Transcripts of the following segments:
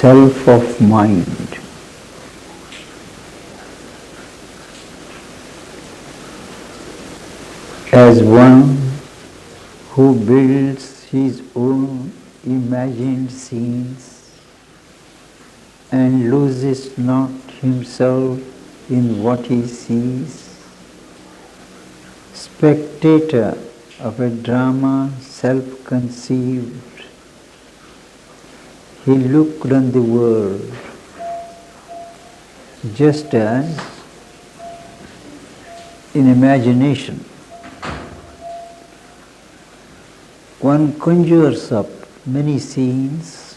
self of mind. As one who builds his own imagined scenes and loses not himself in what he sees, spectator of a drama self-conceived, he looked on the world just as in imagination one conjures up many scenes,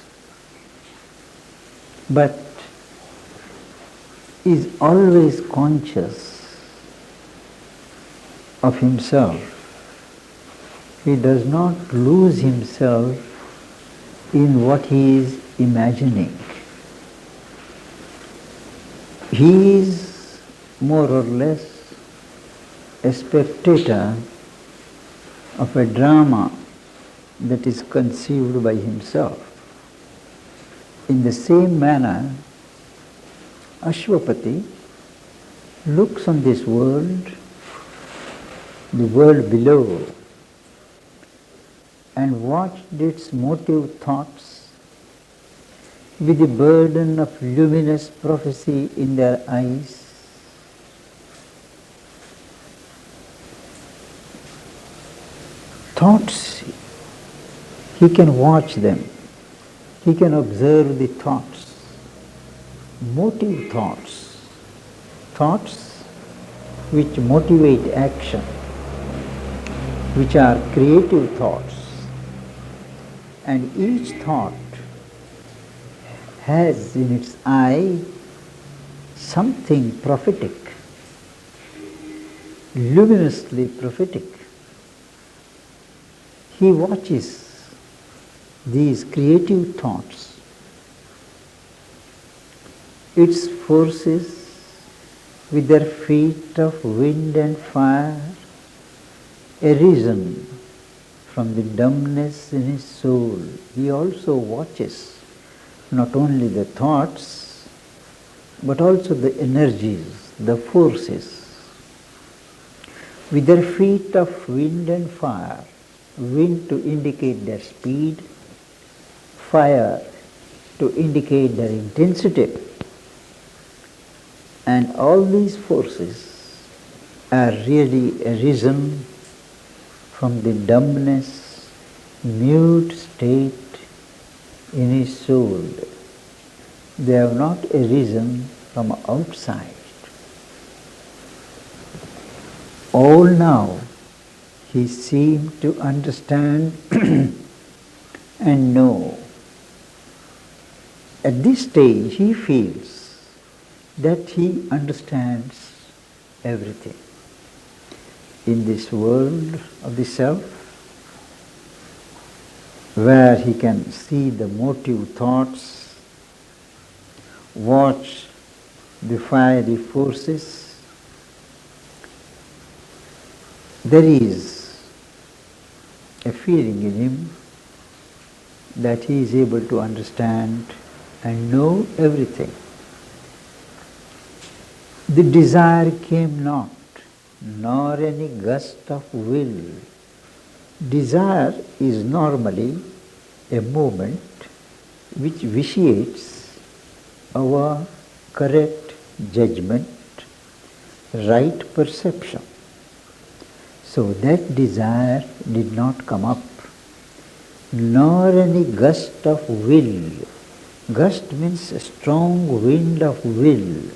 but is always conscious of himself. He does not lose himself in what he is imagining. He is more or less a spectator of a drama that is conceived by himself. In the same manner, Ashwapati looks on this world, the world below, and watched its motive thoughts with the burden of luminous prophecy in their eyes. Thoughts, he can watch them, he can observe the thoughts, motive thoughts, thoughts which motivate action, which are creative thoughts, and each thought has in its eye something prophetic, luminously prophetic. He watches these creative thoughts, its forces with their feet of wind and fire, arisen from the dumbness in his soul. He also watches not only the thoughts, but also the energies, the forces, with their feet of wind and fire, wind to indicate their speed, fire to indicate their intensity. And all these forces are really arisen from the dumbness, mute state in his soul. They have not arisen from outside. All now he seemed to understand and know. At this stage he feels that he understands everything. In this world of the self, where he can see the motive thoughts, watch the fiery forces, there is a feeling in him that he is able to understand and know everything. The desire came not, nor any gust of will. Desire is normally a movement which vitiates our correct judgment, right perception. So that desire did not come up, nor any gust of will. Gust means a strong wind of will,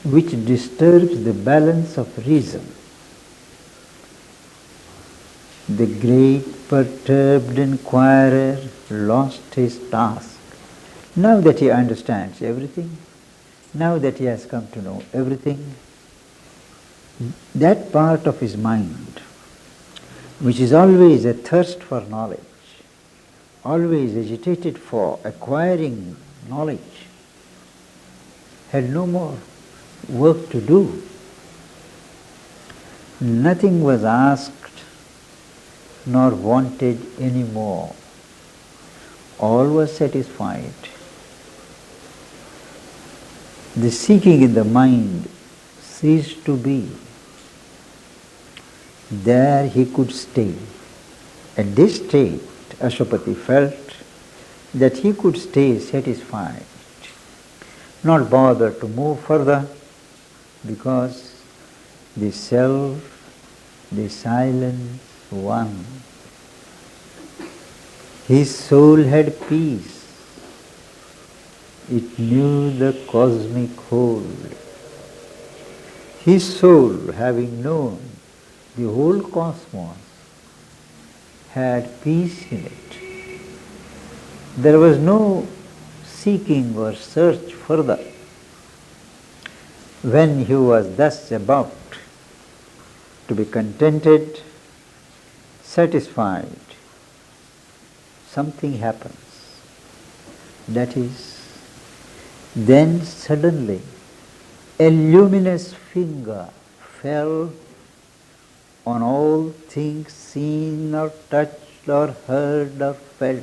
which disturbs the balance of reason. The great perturbed inquirer lost his task. Now that he understands everything, now that he has come to know everything, that part of his mind, which is always a thirst for knowledge, always agitated for acquiring knowledge, had no more work to do. Nothing was asked nor wanted any more. All was satisfied. the seeking in the mind ceased to be. There he could stay. At this state, Ashwapati felt that he could stay satisfied, not bother to move further, because the self, the silent one, his soul had peace. It knew the cosmic hold. His soul, having known the whole cosmos, had peace in it. There was no seeking or search further. When he was thus about to be contented, satisfied, something happens. That is, then suddenly a luminous finger fell on all things seen or touched or heard or felt.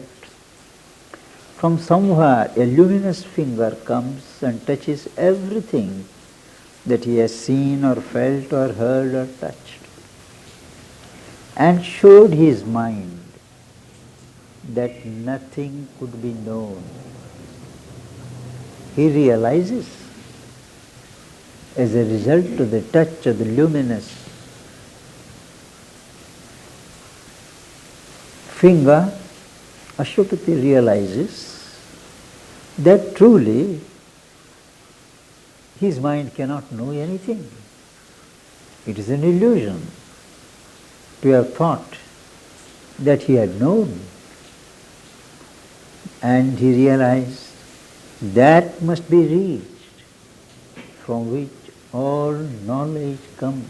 From somewhere a luminous finger comes and touches everything that he has seen or felt or heard or touched, and showed his mind that nothing could be known. He realizes, as a result of the touch of the luminous finger, Ashwapati realizes that truly his mind cannot know anything. It is an illusion to have thought that he had known. And he realized that must be reached, from which all knowledge comes.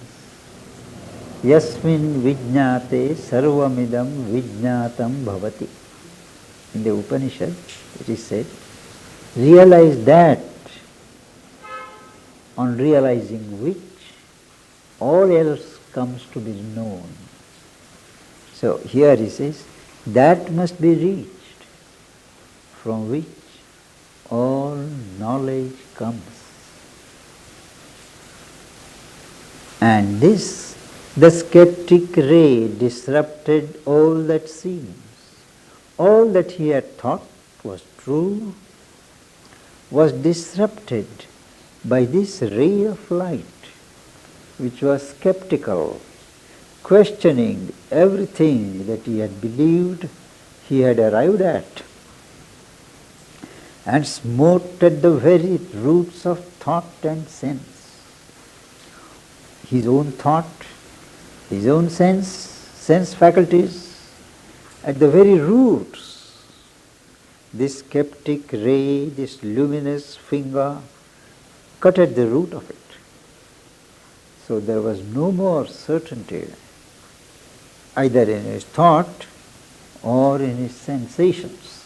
Yasmin vijñāte sarvamidam vijñātam bhavati. In the Upanishad it is said, realize that, on realizing which all else comes to be known. So here he says, that must be reached, from which all knowledge comes. And this, the skeptic ray disrupted all that seems. All that he had thought was true was disrupted by this ray of light, which was skeptical, questioning everything that he had believed he had arrived at, and smote at the very roots of thought and sense. His own thought, his own sense faculties, at the very roots, this skeptic ray, this luminous finger, cut at the root of it. So there was no more certainty, either in his thought or in his sensations.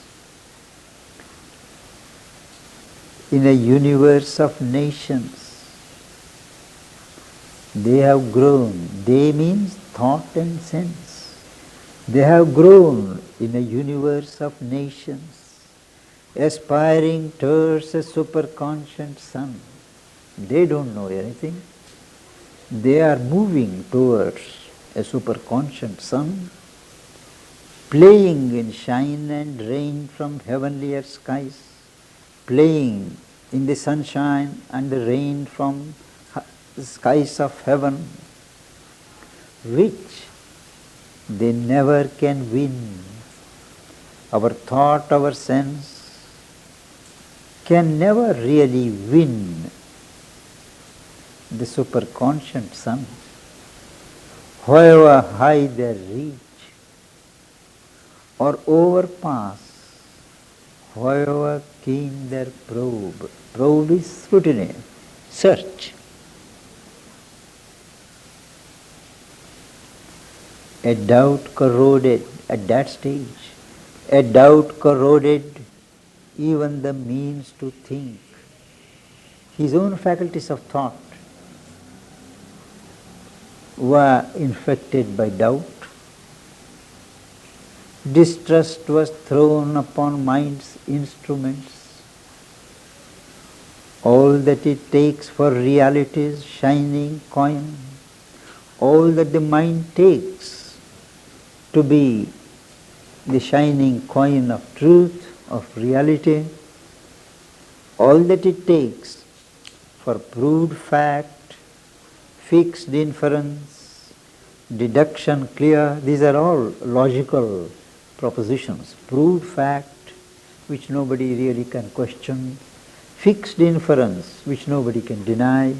In a universe of nations, they have grown. They means thought and sense. They have grown in a universe of nations, aspiring towards a superconscious sun. They don't know anything. They are moving towards a superconscious sun, playing in shine and rain from heavenlier skies, playing in the sunshine and the rain from the skies of heaven, which they never can win. Our thought, our sense can never really win the superconscious sun. However high they reach or overpass, however keen their probe. Probe is scrutiny, search. A doubt corroded at that stage. A doubt corroded even the means to think. His own faculties of thought were infected by doubt. Distrust was thrown upon mind's instruments. all that it takes for reality's shining coin, all that the mind takes to be the shining coin of truth, of reality, all that it takes for proved fact, fixed inference, deduction clear, these are all logical propositions. Proved fact, which nobody really can question, fixed inference, which nobody can deny,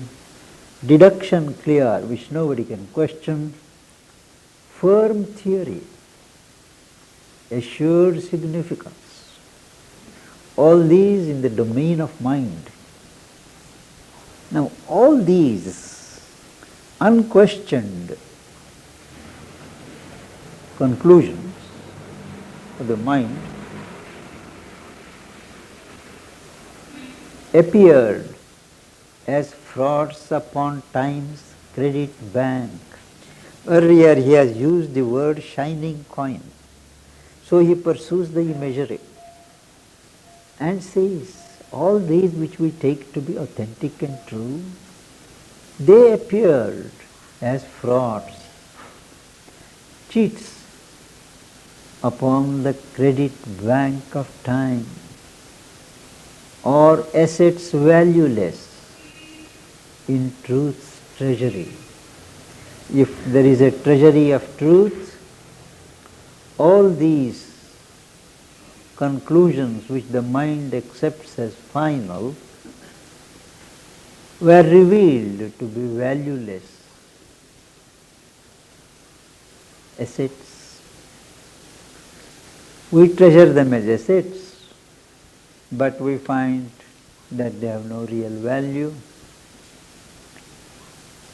deduction clear, which nobody can question, firm theory, assured significance. All these in the domain of mind. Now, all these unquestioned conclusions of the mind appeared as frauds upon time's credit bank. Earlier he has used the word shining coin. So he pursues the imagery and says, all these which we take to be authentic and true, they appeared as frauds, cheats upon the credit bank of time, or assets valueless in truth's treasury. If there is a treasury of truth, all these conclusions which the mind accepts as final were revealed to be valueless assets. We treasure them as assets, but we find that they have no real value.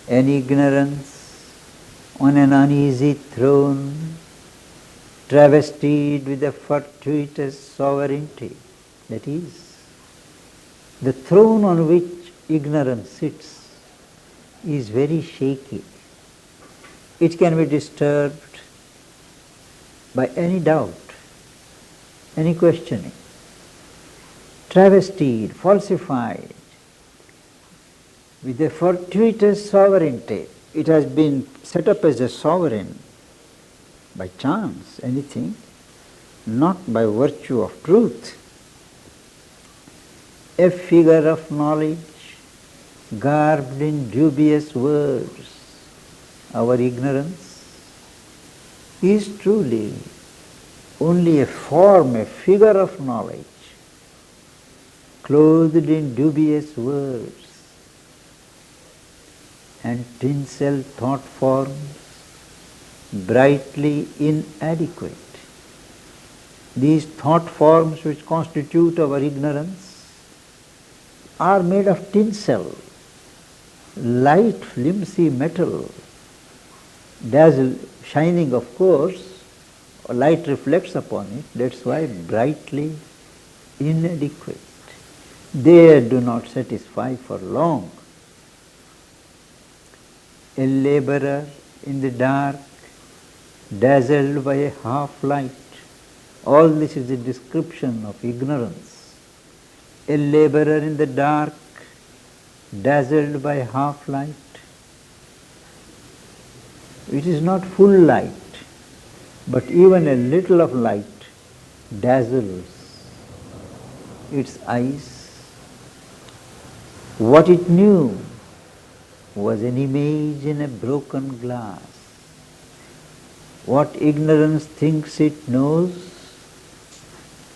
An ignorance on an uneasy throne, travestied with a fortuitous sovereignty. That is, the throne on which ignorance sits is very shaky. It can be disturbed by any doubt, any questioning. Travestied, falsified, with a fortuitous sovereignty. It has been set up as a sovereign by chance, anything, not by virtue of truth. A figure of knowledge garbed in dubious words. Our ignorance is truly only a form, a figure of knowledge, clothed in dubious words and tinsel thought forms, brightly inadequate. These thought forms which constitute our ignorance are made of tinsel, light, flimsy metal, dazzle, shining of course, light reflects upon it, that's why brightly inadequate. They do not satisfy for long. A laborer in the dark, dazzled by a half light. All this is a description of ignorance. A laborer in the dark, dazzled by half light. It is not full light, but even a little of light dazzles its eyes. What it knew was an image in a broken glass. What ignorance thinks it knows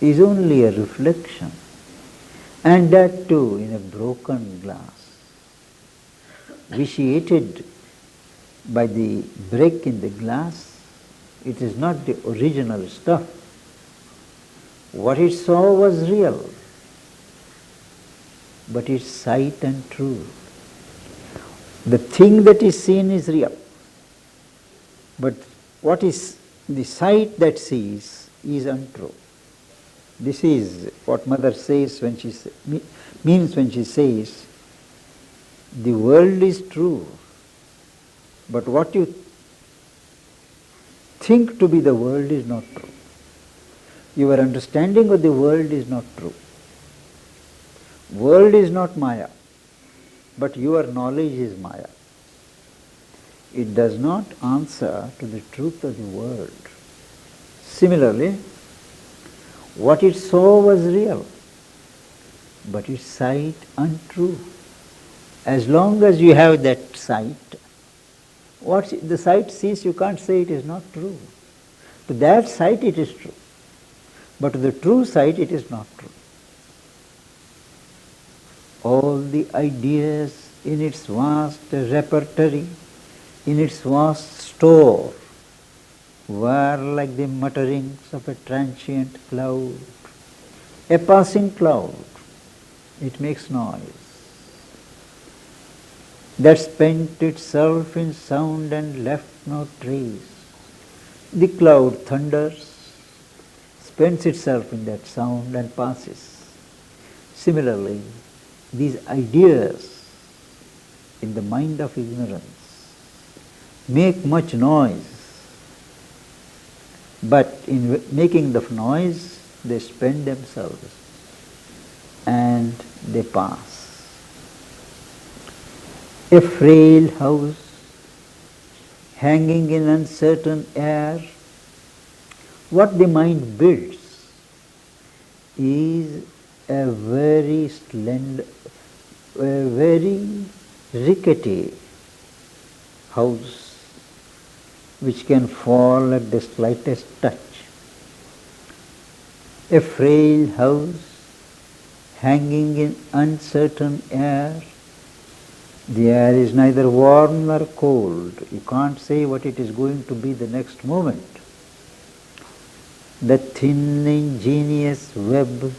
is only a reflection, and that too in a broken glass, vitiated by the break in the glass. It is not the original stuff. What it saw was real, but its sight and truth. The thing that is seen is real, but what is the sight that sees is untrue. This is what Mother says when she means when she says, the world is true, but what you think to be the world is not true. Your understanding of the world is not true. World is not Maya, but your knowledge is Maya. It does not answer to the truth of the world. Similarly, what it saw was real, but its sight untrue. As long as you have that sight, what the sight sees, you can't say it is not true. To that sight it is true, but to the true sight it is not true. All the ideas in its vast repertory, in its vast store, were like the mutterings of a transient cloud, a passing cloud. It makes noise. That spent itself in sound and left no trace. The cloud thunders, spends itself in that sound and passes. Similarly, these ideas in the mind of ignorance make much noise, but in making the noise, they spend themselves and they pass. A frail house hanging in uncertain air, what the mind builds is a very slender, a very rickety house which can fall at the slightest touch. A frail house hanging in uncertain air. The air is neither warm nor cold. You can't say what it is going to be the next moment. The thin ingenious web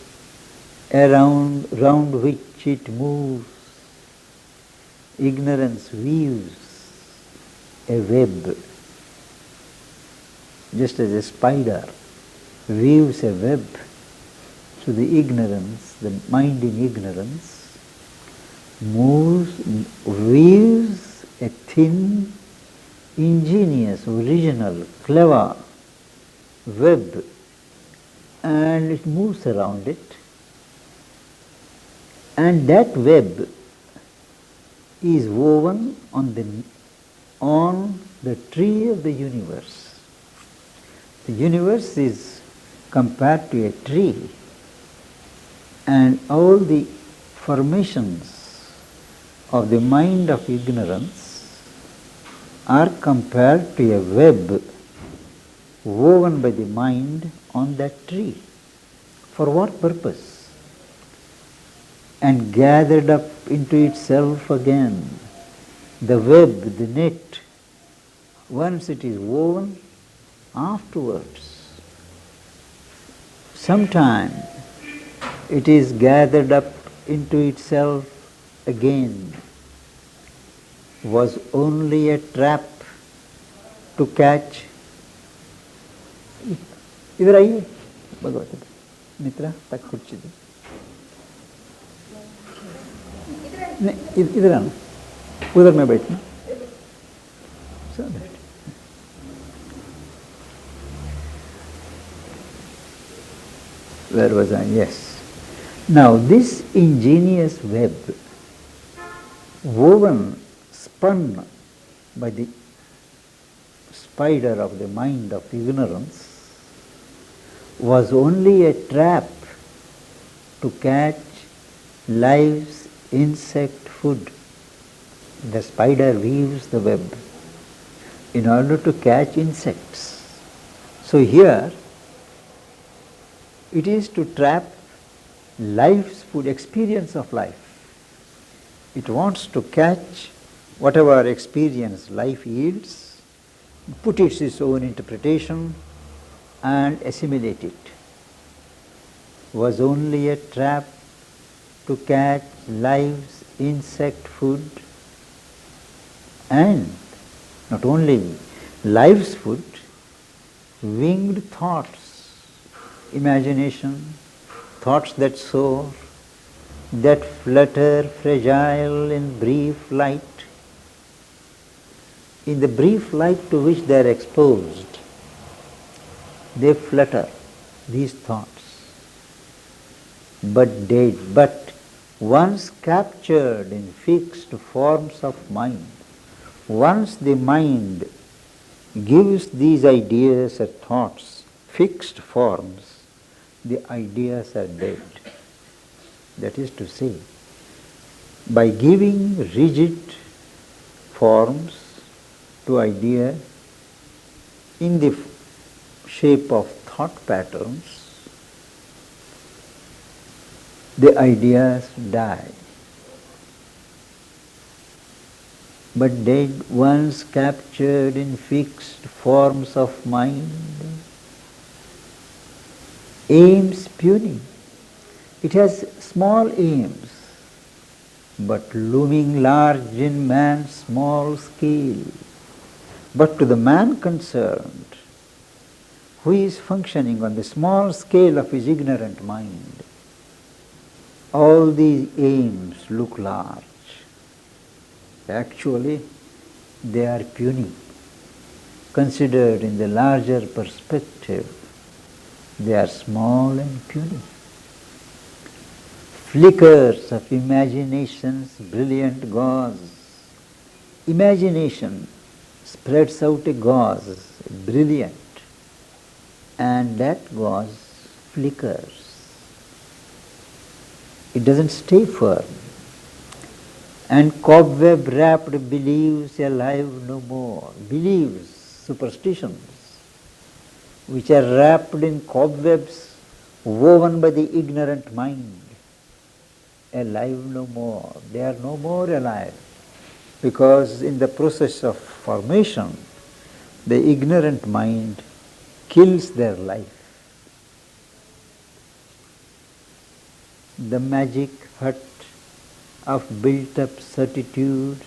round which it moves, ignorance weaves a web, just as a spider weaves a web. So the ignorance, the mind in ignorance, weaves a thin, ingenious, original, clever web, and it moves around it. And that web is woven on the tree of the universe. The universe is compared to a tree, and all the formations of the mind of ignorance are compared to a web woven by the mind on that tree. For what purpose? And gathered up into itself again. The web, the net, once it is woven, afterwards, sometime it is gathered up into itself again, was only a trap to catch. इधर आइए भगवत मित्रा तक कुर्सी दो नहीं इधर आना उधर में बैठना Where was I? Yes. Now this ingenious web, woven, spun by the spider of the mind of ignorance, was only a trap to catch life's insect food. The spider weaves the web in order to catch insects. So here it is to trap life's food, experience of life. It wants to catch whatever experience life yields, put its own interpretation and assimilate it. Was only a trap to catch life's insect food, and not only life's food, winged thoughts, imagination, thoughts that soar, that flutter fragile in brief light. In the brief light to which they are exposed, they flutter, these thoughts, but once captured in fixed forms of mind, once the mind gives these ideas or thoughts fixed forms, the ideas are dead. That is to say, by giving rigid forms to ideas in the shape of thought patterns, the ideas die. But dead once captured in fixed forms of mind, aims puny. It has small aims, but looming large in man's small scale. But to the man concerned, who is functioning on the small scale of his ignorant mind, all these aims look large. Actually, they are puny. Considered in the larger perspective, they are small and puny. Flickers of imagination's brilliant gauze. Imagination spreads out a gauze, brilliant, and that gauze flickers. It doesn't stay firm. And cobweb-wrapped beliefs alive no more. Beliefs, superstitions, which are wrapped in cobwebs woven by the ignorant mind, alive no more. They are no more alive, because in the process of formation, the ignorant mind kills their life. The magic hut of built-up certainties,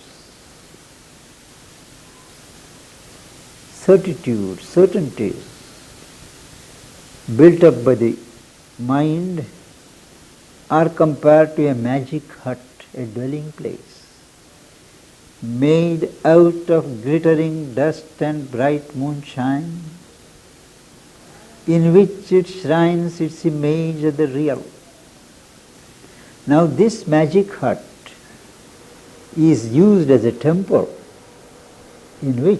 built up by the mind, are compared to a magic hut, a dwelling place, made out of glittering dust and bright moonshine, in which it shrines its image of the real. Now this magic hut is used as a temple in which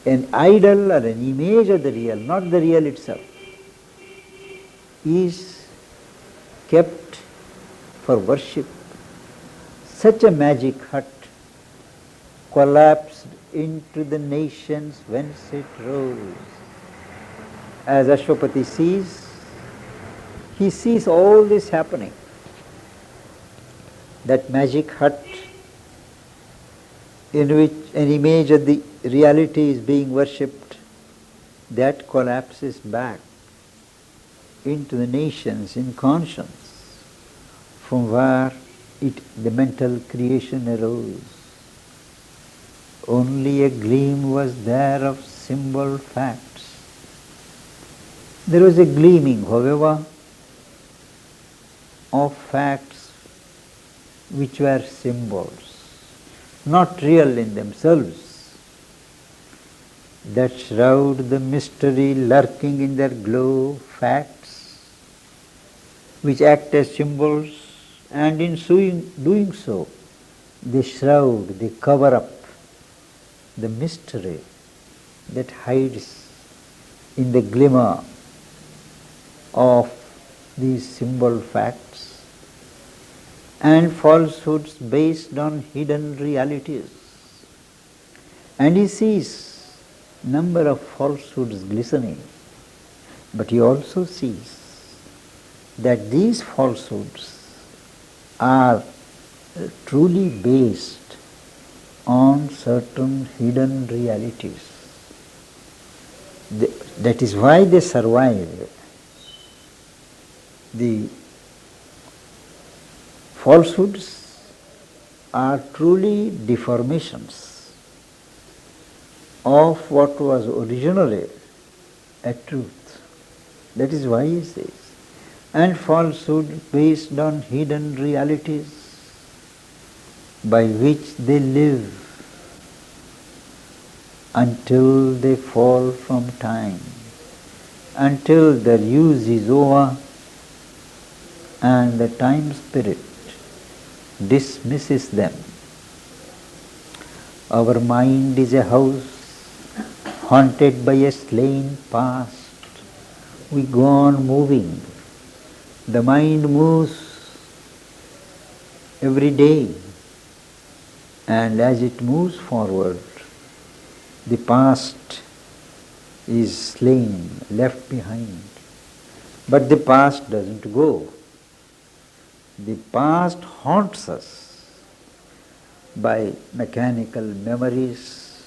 an idol or an image of the real, not the real itself, is kept for worship. Such a magic hut collapsed into the nations whence it rose. As Ashwapati sees, he sees all this happening. That magic hut in which an image of the reality is being worshipped, that collapses back into the nations in conscience, from where the mental creation arose. Only a gleam was there of symbol facts. There was a gleaming, however, of facts which were symbols, not real in themselves, that shroud the mystery lurking in their glow, facts which act as symbols, and in doing so, they shroud, they cover up the mystery that hides in the glimmer of these symbol facts and falsehoods based on hidden realities. And he sees number of falsehoods glistening, but he also sees that these falsehoods are truly based on certain hidden realities. That is why they survive. The falsehoods are truly deformations of what was originally a truth. That is why he says, and falsehood based on hidden realities by which they live until they fall from time, until their use is over and the time spirit dismisses them. Our mind is a house haunted by a slain past. We go on moving. The mind moves every day, and as it moves forward, the past is slain, left behind. But the past doesn't go. The past haunts us by mechanical memories,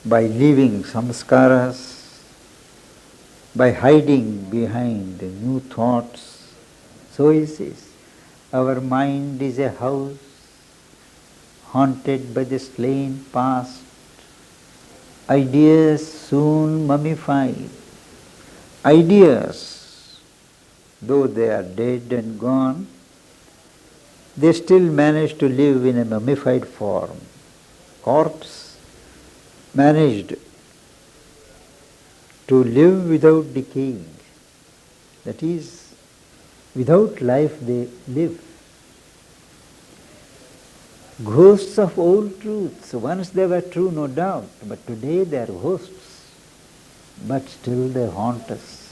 by leaving samskaras, by hiding behind new thoughts. So is this. Our mind is a house haunted by the slain past. Ideas soon mummified. Ideas, though they are dead and gone, they still manage to live in a mummified form. Corpse managed to live without decaying. That is, without life they live. Ghosts of old truths. Once they were true, no doubt, but today they are ghosts. But still they haunt us.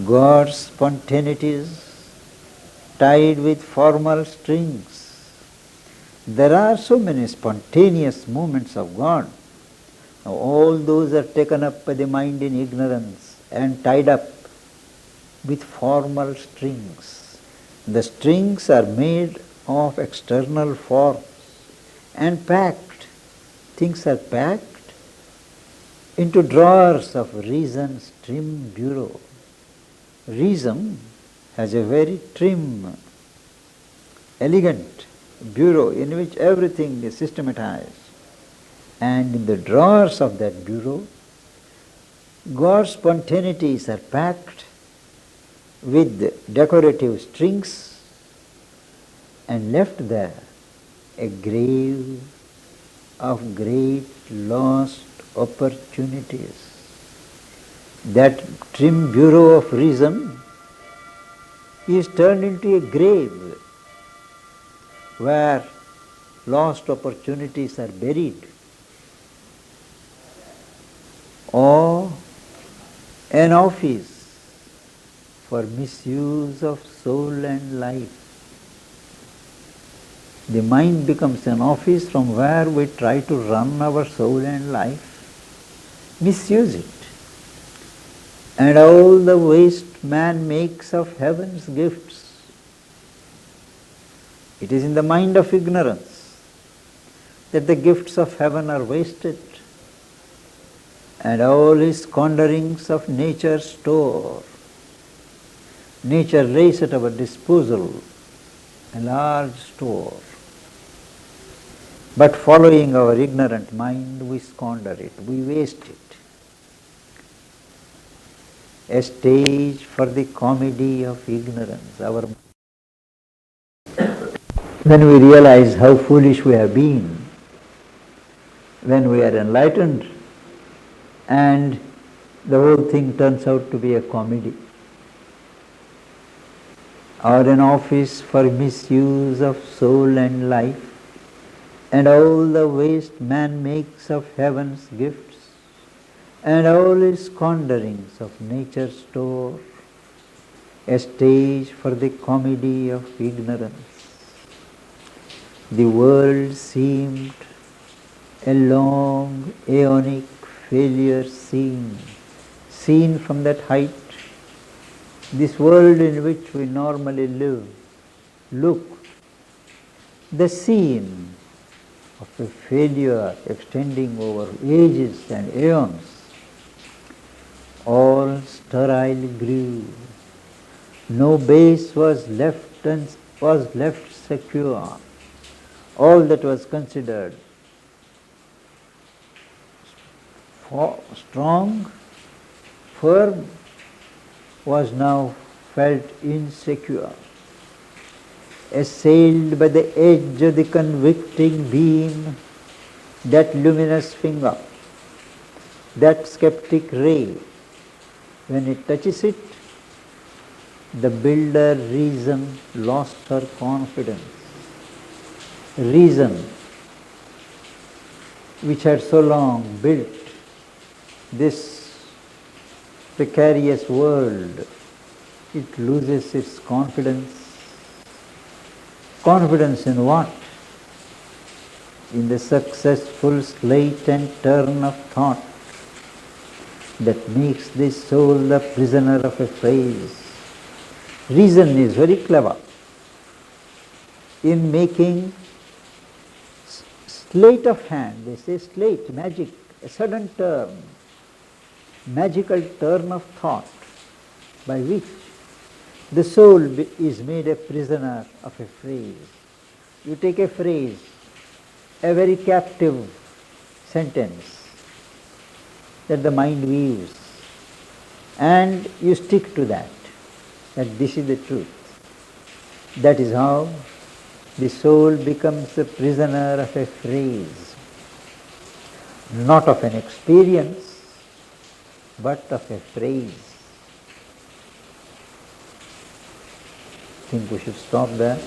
God's spontaneities tied with formal strings. There are so many spontaneous movements of God. Now, all those are taken up by the mind in ignorance and tied up with formal strings. The strings are made of external forms and packed. Things are packed into drawers of reason's trim bureau. Reason has a very trim, elegant bureau in which everything is systematized. And in the drawers of that bureau, God's spontaneities are packed with decorative strings and left there a grave of great lost opportunities. That trim bureau of reason is turned into a grave where lost opportunities are buried, or an office for misuse of soul and life. The mind becomes an office from where we try to run our soul and life, misuse it. And all the waste man makes of heaven's gifts. It is in the mind of ignorance that the gifts of heaven are wasted, and all his squanderings of nature's store. Nature lays at our disposal a large store. But following our ignorant mind, we squander it, we waste it. A stage for the comedy of ignorance. When we realize how foolish we have been, when we are enlightened, and the whole thing turns out to be a comedy, or an office for misuse of soul and life, and all the waste man makes of heaven's gifts, and all his squanderings of nature's store, a stage for the comedy of ignorance. The world seemed a long, aeonic failure scene, seen from that height. This world in which we normally live, look, the scene of a failure extending over ages and aeons. All sterile grew. No base was left secure. All that was considered strong, firm, was now felt insecure. Assailed by the edge of the convicting beam, that luminous finger, that skeptic ray, when it touches it, The builder reason lost her confidence. Reason, which had so long built this precarious world, it loses its confidence. Confidence in what? In the successful sleight and turn of thought that makes this soul the prisoner of a phrase. Reason is very clever in making sleight of hand, they say sleight, magic, a sudden turn, magical turn of thought by which the soul is made a prisoner of a phrase. You take a phrase, a very captive sentence that the mind weaves, and you stick to that this is the truth. That is how the soul becomes a prisoner of a phrase, not of an experience, but of a phrase. I think we should stop there.